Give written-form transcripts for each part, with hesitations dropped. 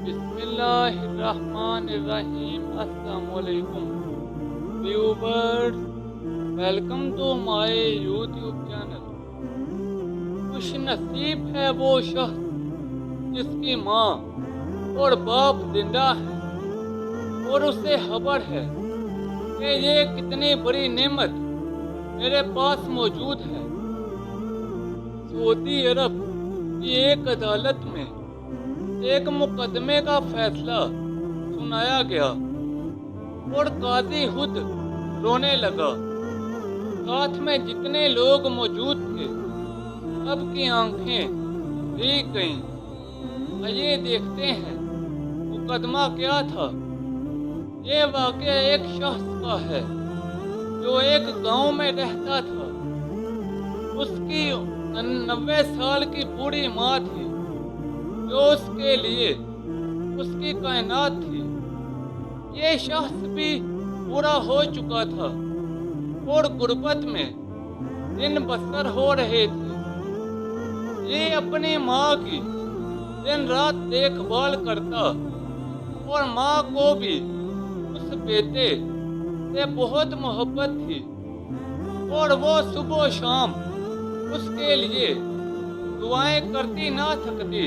Bismillahirrahmanirrahim. Assalamualaikum. Viewers, welcome to my YouTube channel. खुश नसीब है वो शख्स जिसकी माँ और बाप जिंदा है और उसे खबर है कि ये कितनी बड़ी नेमत मेरे पास मौजूद है। सऊदी अरब की एक अदालत में एक मुकदमे का फैसला सुनाया गया और काजी खुद रोने लगा। साथ में जितने लोग मौजूद थे सबकी आंखें भीग गईं। आइए देखते हैं मुकदमा क्या था। ये वाकया एक शख्स का है जो एक गांव में रहता था। उसकी 90 साल की बूढ़ी माँ थी जो उसके लिए उसकी कायनात थी। ये शख्स भी पूरा हो चुका था और गुर्बत में दिन बसर हो रहे थे। ये अपनी माँ की दिन रात देखभाल करता और माँ को भी उस बेटे से बहुत मोहब्बत थी और वो सुबह शाम उसके लिए दुआएं करती ना थकती।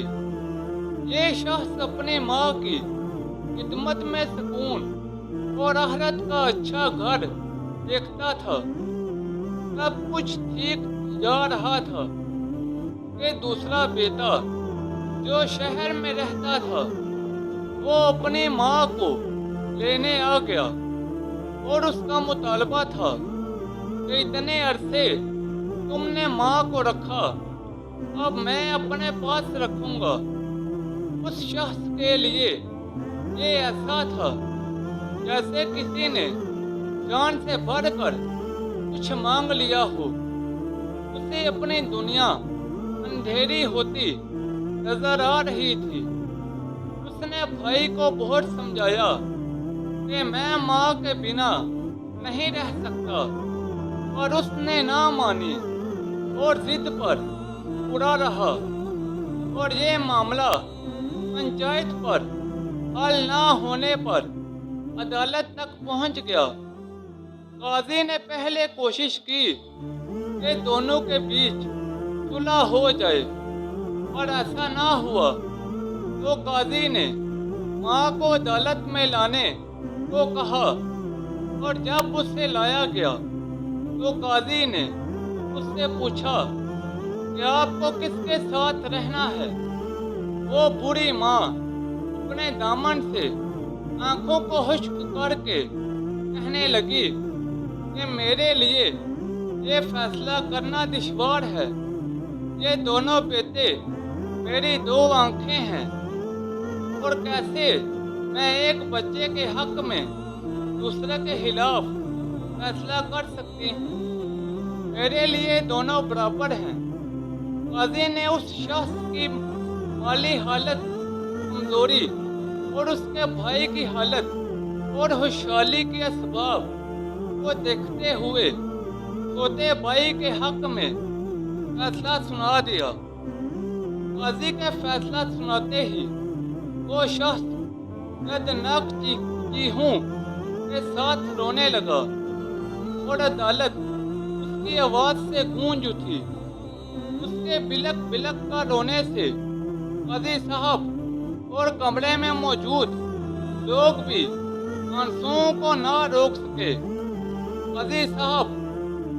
ये शख्स अपनी माँ की खिदमत में सुकून और आखिरत का अच्छा घर देखता था। सब कुछ ठीक जा रहा था कि दूसरा बेटा जो शहर में रहता था वो अपनी माँ को लेने आ गया और उसका मुतालबा था कि इतने अरसे तुमने माँ को रखा, अब मैं अपने पास रखूंगा। उस शख्स के लिए ये ऐसा था जैसे किसी ने जान से बढ़कर कुछ मांग लिया हो। उसे अपनी दुनिया अंधेरी होती नजर आ रही थी। उसने भाई को बहुत समझाया कि मैं माँ के बिना नहीं रह सकता, और उसने ना मानी और जिद पर पूरा रहा और ये मामला पंचायत पर हल ना होने पर अदालत तक पहुंच गया। काजी ने पहले कोशिश की कि दोनों के बीच सुलह हो जाए, और ऐसा ना हुआ तो काजी ने माँ को अदालत में लाने को कहा। और जब उसे लाया गया तो काजी ने उससे पूछा कि आपको किसके साथ रहना है। वो बूढ़ी माँ अपने दामन से आंखों को खुश्क करके कहने लगी कि मेरे लिए ये फैसला करना दुश्वार है। ये दोनों बेटे मेरी दो आंखें हैं, और कैसे मैं एक बच्चे के हक में दूसरे के खिलाफ फैसला कर सकती हूँ। मेरे लिए दोनों बराबर हैं। काजी ने उस शख्स की माली हालत, कमजोरी और उसके भाई की हालत और खुशहाली के असबाब को देखते हुए छोटे भाई के हक में फैसला सुना दिया। काजी के फैसला सुनाते ही वो शख्स दर्दनाक चीखों के साथ रोने लगा और अदालत उसकी आवाज से गूंज उठी। उसके बिलक बिलक का रोने से काजी साहब और कमरे में मौजूद लोग भी आंसुओं को ना रोक सके। काजी साहब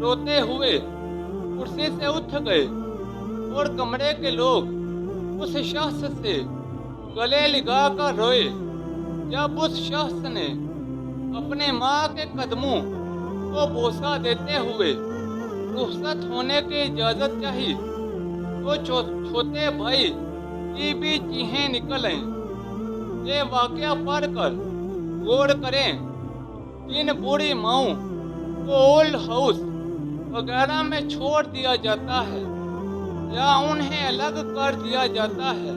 रोते हुए कुर्सी से उठ गए और कमरे के लोग उस शख्स से गले लगा कर रोए। जब उस शख्स ने अपने माँ के कदमों को बोसा देते हुए रुखसत होने की इजाजत चाही तो छोटे भाई की भी चीखें निकल आईं। ये वाकया पढ़कर गौर करें। इन बूढ़ी माओं को ओल्ड हाउस वगैरह में छोड़ दिया जाता है या उन्हें अलग कर दिया जाता है।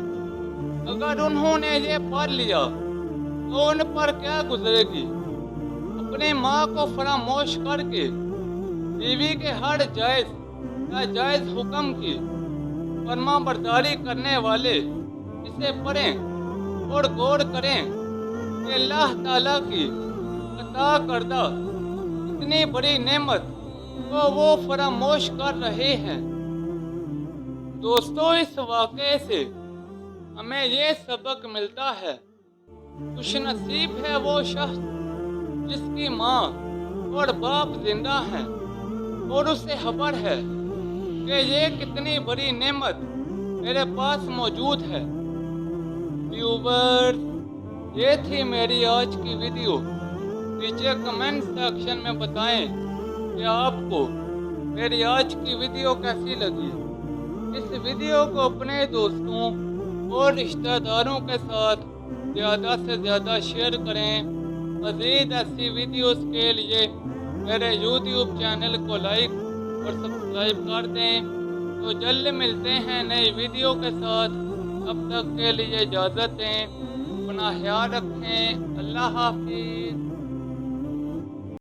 अगर उन्होंने ये पढ़ लिया तो उन पर क्या गुजरेगी। अपनी माँ को फरामोश करके बीवी के हर जायज या जायज हुक्म की फरमाबरदारी करने वाले इसे पढ़ें اور غور کریں کہ اللہ تعالیٰ کی عطا کردہ اتنی بڑی نعمت کو وہ فراموش کر رہے ہیں۔ دوستو، اس واقعے سے ہمیں یہ سبق ملتا ہے، خوش نصیب ہے وہ شخص جس کی ماں اور باپ زندہ ہیں اور اسے خبر ہے کہ یہ کتنی بڑی نعمت میرے پاس موجود ہے۔ ویورز، یہ تھی میری آج کی ویڈیو۔ نیچے کمنٹ سیکشن میں بتائیں کہ آپ کو میری آج کی ویڈیو کیسی لگی۔ اس ویڈیو کو اپنے دوستوں اور رشتہ داروں کے ساتھ زیادہ سے زیادہ شیئر کریں۔ مزید ایسی ویڈیوز کے لیے میرے یوٹیوب چینل کو لائک اور سبسکرائب کر دیں۔ تو جلد ملتے ہیں نئی ویڈیو کے ساتھ، اب تک کے لیے اجازت دیں، اپنا خیال رکھیں، اللہ حافظ۔